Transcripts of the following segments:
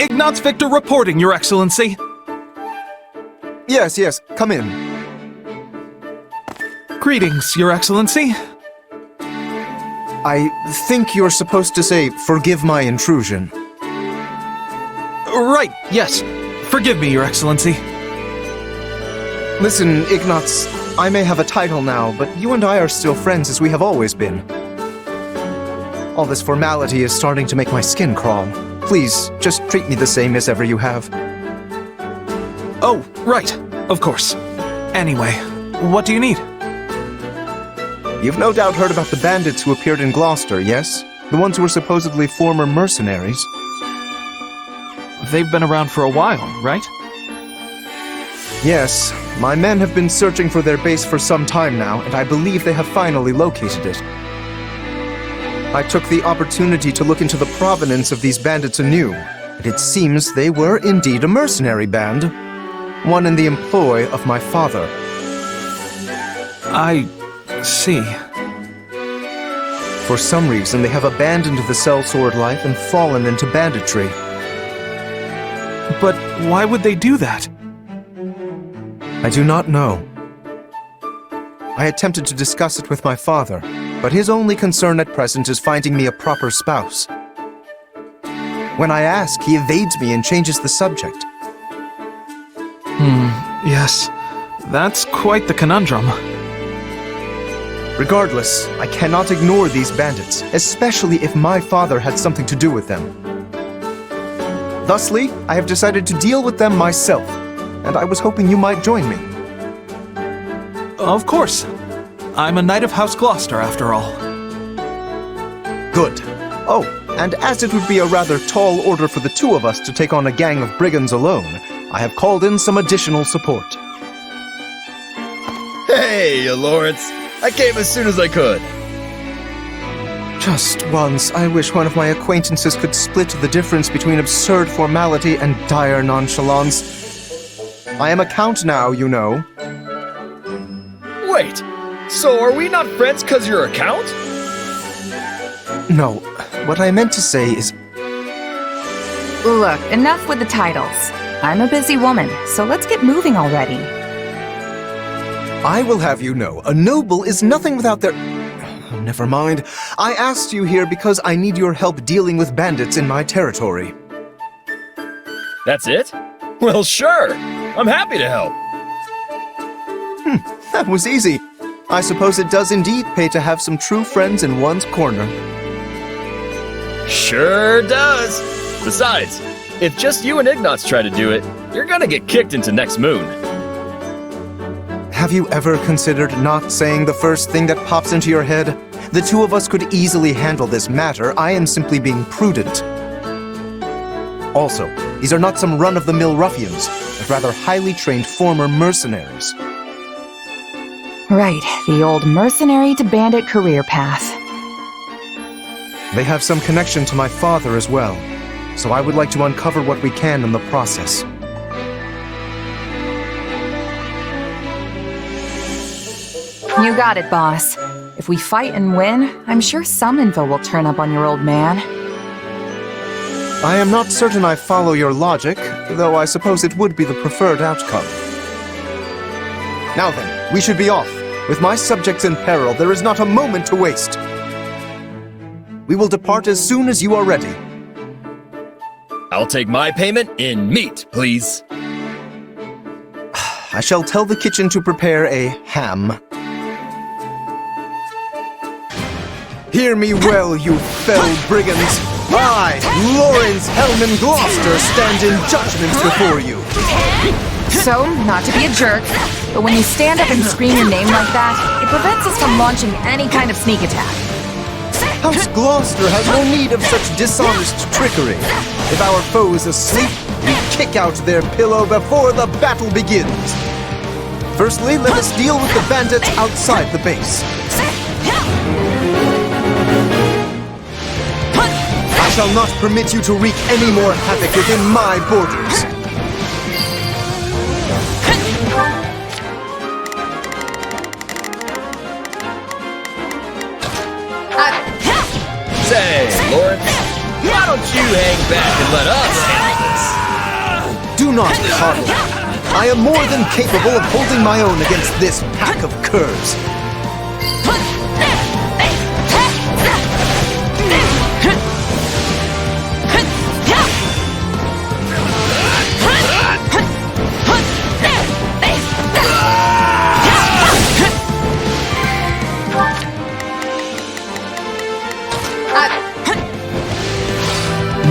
Ignatz Victor reporting, Your Excellency. Yes, come in. Greetings, Your Excellency. I think you're supposed to say, "Forgive my intrusion." Right, yes. Forgive me, Your Excellency. Listen, Ignatz, I may have a title now, but you and I are still friends as we have always been. All this formality is starting to make my skin crawl. Please, just treat me the same as ever you have. Oh, right. Of course. Anyway, what do you need? You've no doubt heard about the bandits who appeared in Gloucester, yes? The ones who were supposedly former mercenaries. They've been around for a while, right? Yes, my men have been searching for their base for some time now, and I believe they have finally located it. I took the opportunity to look into the provenance of these bandits anew, and it seems they were indeed a mercenary band, one in the employ of my father. I see. For some reason, they have abandoned the sellsword life and fallen into banditry. But why would they do that? I do not know. I attempted to discuss it with my father, but his only concern at present is finding me a proper spouse. When I ask, he evades me and changes the subject. Yes. That's quite the conundrum. Regardless, I cannot ignore these bandits, especially if my father had something to do with them. Thusly, I have decided to deal with them myself, and I was hoping you might join me. Of course. I'm a knight of House Gloucester, after all. Good. Oh, and as it would be a rather tall order for the two of us to take on a gang of brigands alone, I have called in some additional support. Hey, Lawrence. I came as soon as I could. Just once, I wish one of my acquaintances could split the difference between absurd formality and dire nonchalance. I am a count now, you know. Wait, so are we not friends because you're a count? No, what I meant to say is... Look, enough with the titles. I'm a busy woman, so let's get moving already. I will have you know, a noble is nothing without their... Oh, never mind. I asked you here because I need your help dealing with bandits in my territory. That's it? Well, sure. I'm happy to help. That was easy. I suppose it does indeed pay to have some true friends in one's corner. Sure does. Besides, if just you and Ignatz try to do it, you're gonna get kicked into next moon. Have you ever considered not saying the first thing that pops into your head? The two of us could easily handle this matter. I am simply being prudent. Also, these are not some run-of-the-mill ruffians, but rather highly trained former mercenaries. Right, the old mercenary-to-bandit career path. They have some connection to my father as well, so I would like to uncover what we can in the process. You got it, boss. If we fight and win, I'm sure some info will turn up on your old man. I am not certain I follow your logic, though I suppose it would be the preferred outcome. Now then, we should be off. With my subjects in peril, there is not a moment to waste. We will depart as soon as you are ready. I'll take my payment in meat, please. I shall tell the kitchen to prepare a ham. Hear me well, you fell brigands. I, Lawrence Hellman Gloucester, stand in judgment before you. So, not to be a jerk, but when you stand up and scream your name like that, it prevents us from launching any kind of sneak attack. House Gloucester has no need of such dishonest trickery. If our foe is asleep, we kick out their pillow before the battle begins. Firstly, let us deal with the bandits outside the base. I shall not permit you to wreak any more havoc within my borders. Say, Lawrence, why don't you hang back and let us handle this? not coddle. I am more than capable of holding my own against this pack of curs.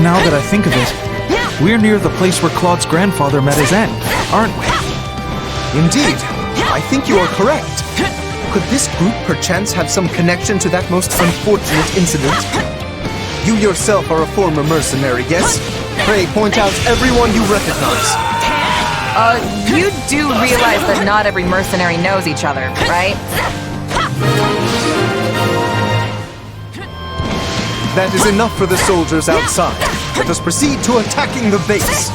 Now that I think of it, we're near the place where Claude's grandfather met his end, aren't we? Indeed, I think you are correct. Could this group perchance have some connection to that most unfortunate incident? You yourself are a former mercenary, yes? Pray point out everyone you recognize. You do realize that not every mercenary knows each other, right? That is enough for the soldiers outside. Let us proceed to attacking the base.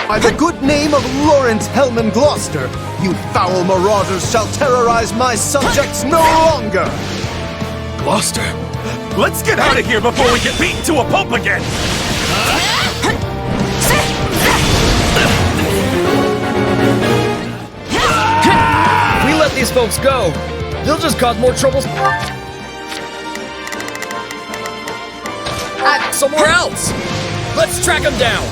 By the good name of Lawrence Hellman Gloucester, you foul marauders shall terrorize my subjects no longer! Gloucester, let's get out of here before we get beaten to a pulp again! If we let these folks go, they'll just cause more trouble somewhere else. Let's track them down.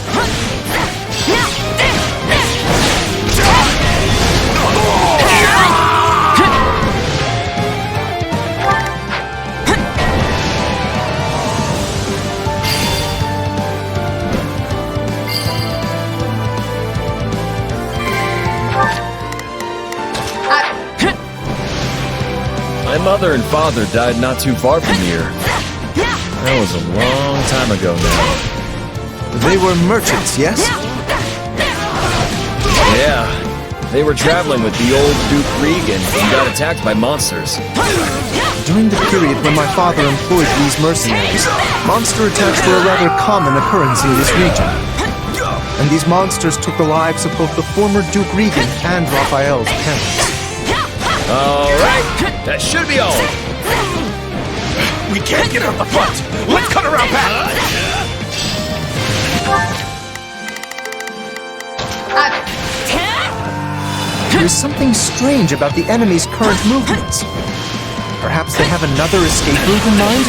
My mother and father died not too far from here. That was a long time ago now. They were merchants, yes? Yeah, they were traveling with the old Duke Regan and got attacked by monsters. During the period when my father employed these mercenaries, monster attacks were a rather common occurrence in this region. And these monsters took the lives of both the former Duke Regan and Raphael's parents. Alright, that should be all. We can't get out the front! Let's cut around back! There's something strange about the enemy's current movements. Perhaps they have another escape route in mind?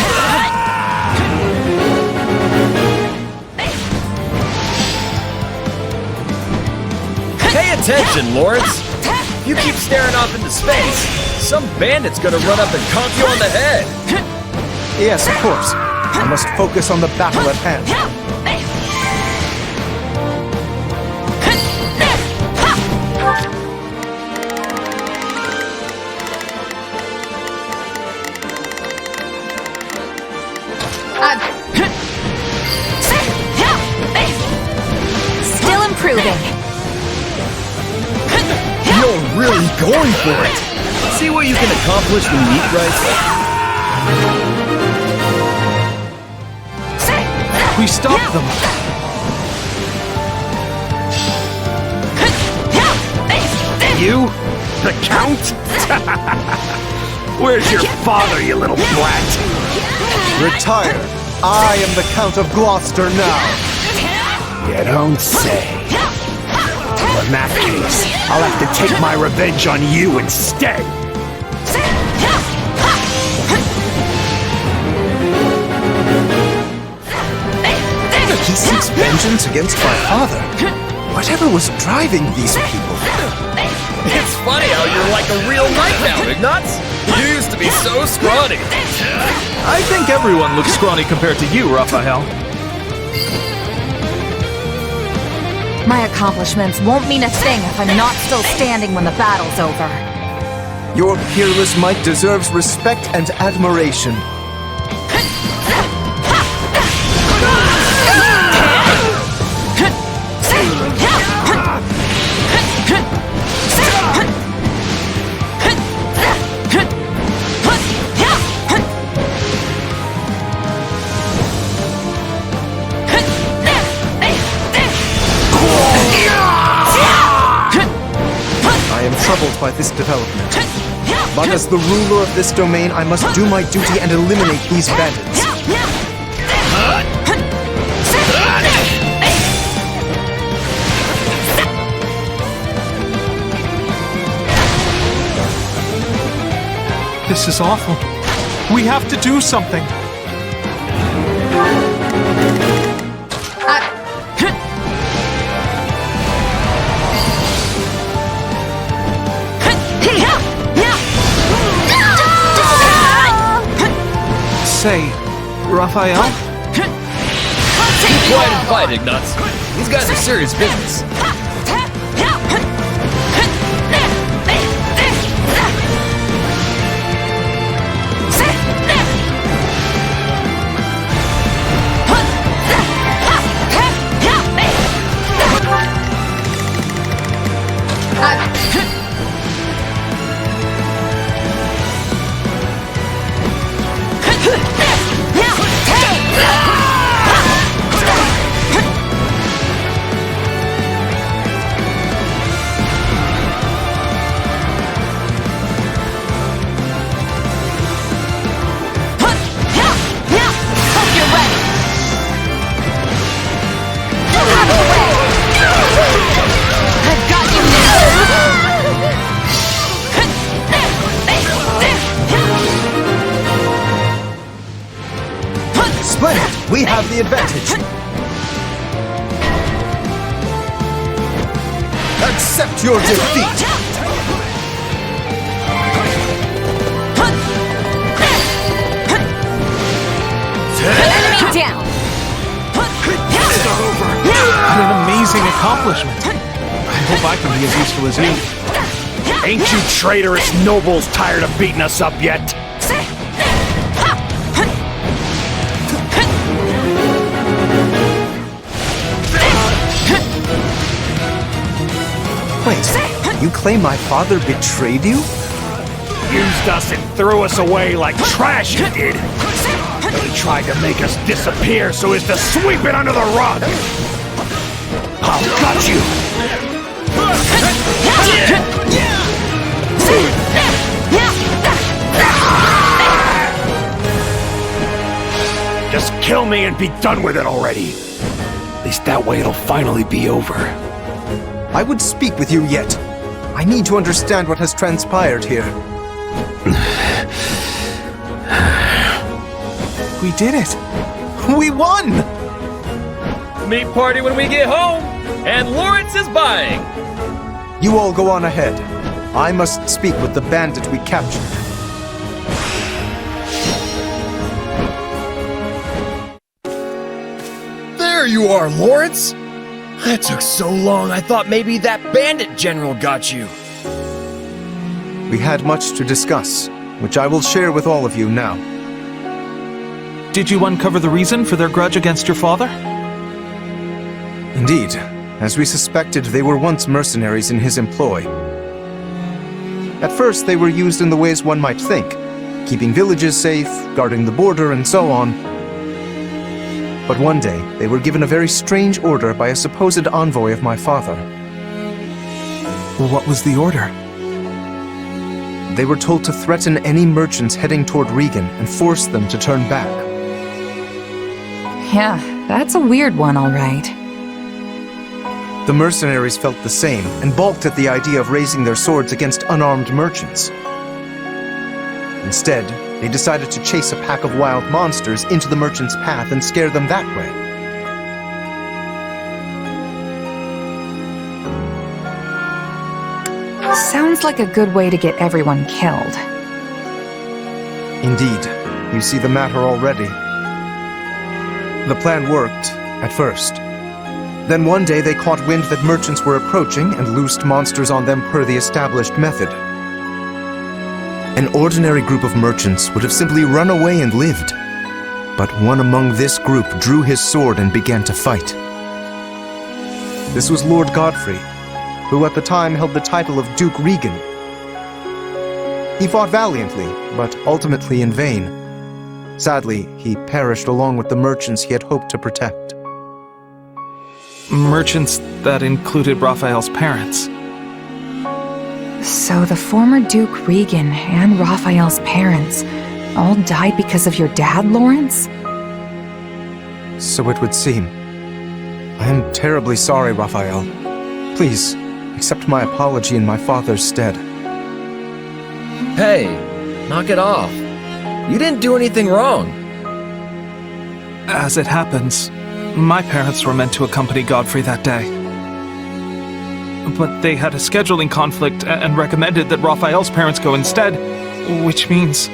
Pay attention, Lawrence! If you keep staring off into space, some bandit's gonna run up and conk you on the head! Yes, of course. I must focus on the battle at hand. Still improving. You're really going for it! See what you can accomplish when you eat right? We stopped them. You? The Count? Where's your father, you little brat? Retire. I am the Count of Gloucester now. You don't say. Well, in that case, I'll have to take my revenge on you instead. He seeks vengeance against my father. Whatever was driving these people? It's funny how you're like a real knight now, Ignatz! You used to be so scrawny! I think everyone looks scrawny compared to you, Raphael. My accomplishments won't mean a thing if I'm not still standing when the battle's over. Your peerless might deserves respect and admiration. I am troubled by this development. But as the ruler of this domain, I must do my duty and eliminate these bandits. This is awful. We have to do something. Say, Raphael? Keep quiet and fight, Ignatz. These guys are serious business. Splendid! We have the advantage! Accept your defeat! Enemy down! What an amazing accomplishment. I hope I can be as useful as you. Ain't you traitorous nobles tired of beating us up yet? Wait, you claim my father betrayed you? Used us and threw us away like trash he did. He tried to make us disappear so as to sweep it under the rug. I'll gut you. Just kill me and be done with it already. At least that way it'll finally be over. I would speak with you yet. I need to understand what has transpired here. We did it. We won! Meat party when we get home, and Lawrence is buying. You all go on ahead. I must speak with the bandit we captured. There you are, Lawrence. That took so long, I thought maybe that bandit general got you. We had much to discuss, which I will share with all of you now. Did you uncover the reason for their grudge against your father? Indeed, as we suspected, they were once mercenaries in his employ. At first, they were used in the ways one might think, keeping villages safe, guarding the border, and so on. But one day, they were given a very strange order by a supposed envoy of my father. What was the order? They were told to threaten any merchants heading toward Regan and force them to turn back. Yeah, that's a weird one, all right. The mercenaries felt the same and balked at the idea of raising their swords against unarmed merchants. Instead, they decided to chase a pack of wild monsters into the merchants' path and scare them that way. Sounds like a good way to get everyone killed. Indeed, you see the matter already. The plan worked, at first. Then one day they caught wind that merchants were approaching and loosed monsters on them per the established method. An ordinary group of merchants would have simply run away and lived. But one among this group drew his sword and began to fight. This was Lord Godfrey, who at the time held the title of Duke Regan. He fought valiantly, but ultimately in vain. Sadly, he perished along with the merchants he had hoped to protect. Merchants that included Raphael's parents. So the former Duke Regan and Raphael's parents all died because of your dad, Lawrence? So it would seem. I am terribly sorry, Raphael. Please, accept my apology in my father's stead. Hey, knock it off. You didn't do anything wrong. As it happens, my parents were meant to accompany Godfrey that day. But they had a scheduling conflict and recommended that Raphael's parents go instead, which means...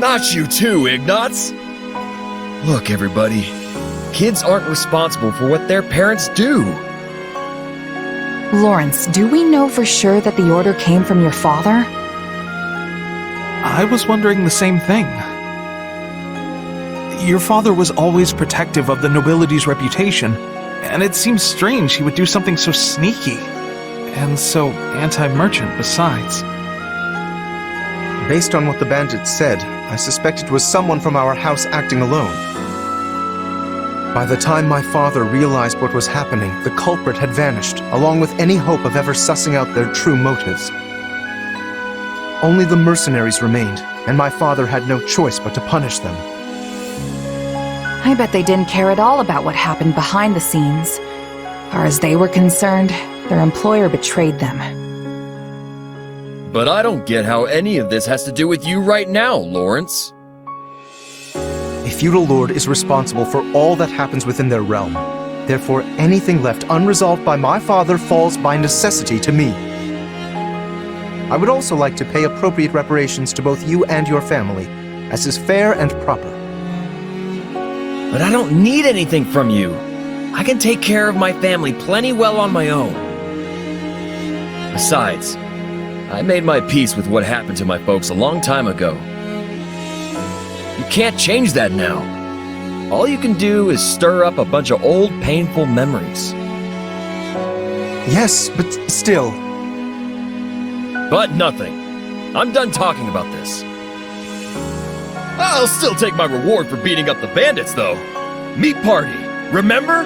Not you too, Ignatz. Look, everybody. Kids aren't responsible for what their parents do. Lawrence, do we know for sure that the order came from your father? I was wondering the same thing. Your father was always protective of the nobility's reputation, and it seems strange he would do something so sneaky, and so anti-merchant besides. Based on what the bandit said, I suspect it was someone from our house acting alone. By the time my father realized what was happening, the culprit had vanished, along with any hope of ever sussing out their true motives. Only the mercenaries remained, and my father had no choice but to punish them. I bet they didn't care at all about what happened behind the scenes. Far as they were concerned, their employer betrayed them. But I don't get how any of this has to do with you right now, Lawrence. A feudal lord is responsible for all that happens within their realm. Therefore, anything left unresolved by my father falls by necessity to me. I would also like to pay appropriate reparations to both you and your family, as is fair and proper. But I don't need anything from you. I can take care of my family plenty well on my own. Besides, I made my peace with what happened to my folks a long time ago. You can't change that now. All you can do is stir up a bunch of old, painful memories. Yes, but still... But nothing. I'm done talking about this. I'll still take my reward for beating up the bandits, though. Meat party, remember?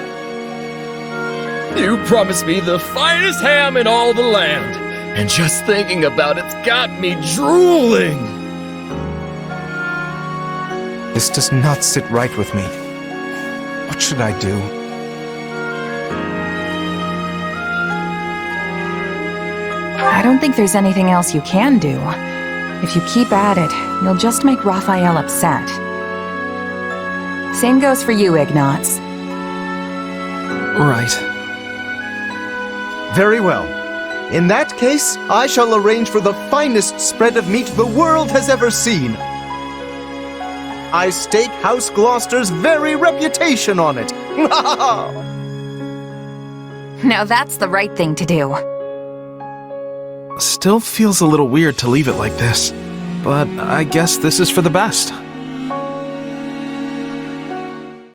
You promised me the finest ham in all the land, and just thinking about it's got me drooling. This does not sit right with me. What should I do? I don't think there's anything else you can do. If you keep at it, you'll just make Raphael upset. Same goes for you, Ignatz. Right. Very well. In that case, I shall arrange for the finest spread of meat the world has ever seen. I stake House Gloucester's very reputation on it. Now that's the right thing to do. Still feels a little weird to leave it like this, but I guess this is for the best.